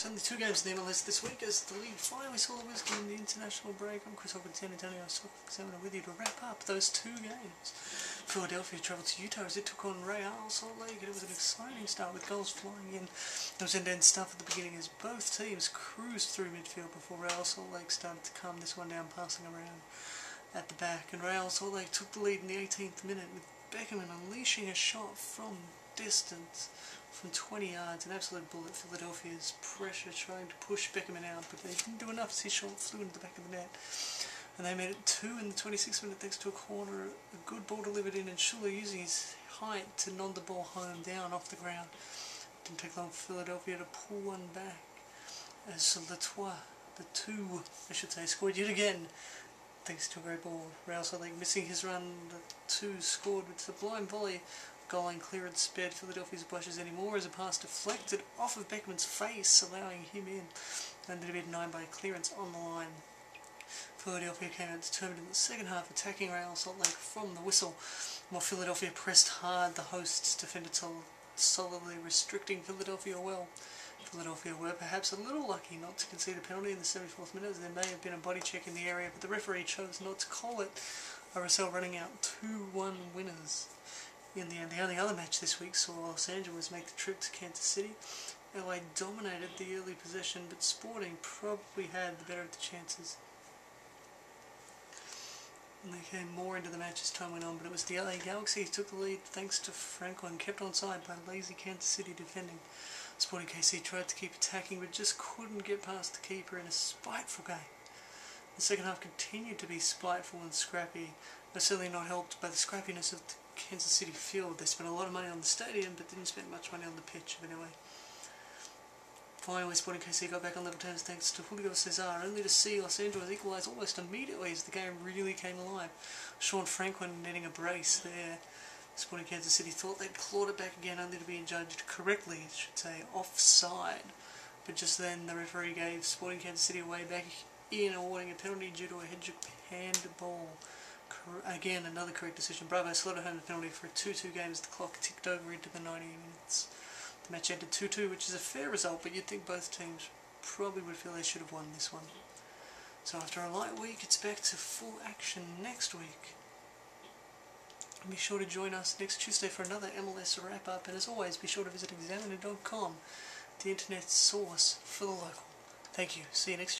So only 2 games in the MLS this week as the league finally saw the whiskey in the international break. I'm Chris Hockman, San Antonio Examiner with you to wrap up those 2 games. Philadelphia travelled to Utah as it took on Real Salt Lake, and it was an exciting start with goals flying in. There was end-to-end stuff at the beginning as both teams cruised through midfield before Real Salt Lake started to calm this one down, passing around at the back. And Real Salt Lake took the lead in the 18th minute with Beckham unleashing a shot from distance from 20 yards, an absolute bullet. Philadelphia's pressure trying to push Beckham out, but they didn't do enough as his shot flew into the back of the net. And they made it 2 in the 26th minute thanks to a corner, a good ball delivered in, and Schuller using his height to nod the ball home down off the ground. It didn't take long for Philadelphia to pull one back as the two, scored yet again thanks to a great ball. Real Salt Lake missing his run, the 2 scored with a blind volley. Goal line clearance spared Philadelphia's blushes anymore as a pass deflected off of Beckman's face, allowing him in, and to be denied by a clearance on the line. Philadelphia came out determined in the second half, attacking Real Salt Lake from the whistle, while Philadelphia pressed hard. The hosts defended solidly, restricting Philadelphia well. Philadelphia were perhaps a little lucky not to concede a penalty in the 74th minute, as there may have been a body check in the area, but the referee chose not to call it. RSL running out 2-1 winners. In the end, the only other match this week saw Los Angeles make the trip to Kansas City. LA dominated the early possession, but Sporting probably had the better of the chances. And they came more into the match as time went on, but it was the LA Galaxy who took the lead thanks to Franklin, kept onside by lazy Kansas City defending. Sporting KC tried to keep attacking, but just couldn't get past the keeper in a spiteful game. The second half continued to be spiteful and scrappy, but certainly not helped by the scrappiness of the Kansas City field. They spent a lot of money on the stadium, but didn't spend much money on the pitch anyway. Finally, Sporting KC got back on level terms thanks to Julio Cesar, only to see Los Angeles equalise almost immediately as the game really came alive. Sean Franklin netting a brace there. Sporting Kansas City thought they'd clawed it back again, only to be adjudged correctly, offside. But just then, the referee gave Sporting Kansas City away back in, awarding a penalty due to a handball. Again, another correct decision. Bravo slotted home the penalty for a 2-2 game as the clock ticked over into the 90 minutes. The match ended 2-2, which is a fair result, but you'd think both teams probably would feel they should have won this one. So after a light week, it's back to full action next week. Be sure to join us next Tuesday for another MLS wrap-up, and as always, be sure to visit examiner.com, the internet source for the local. Thank you. See you next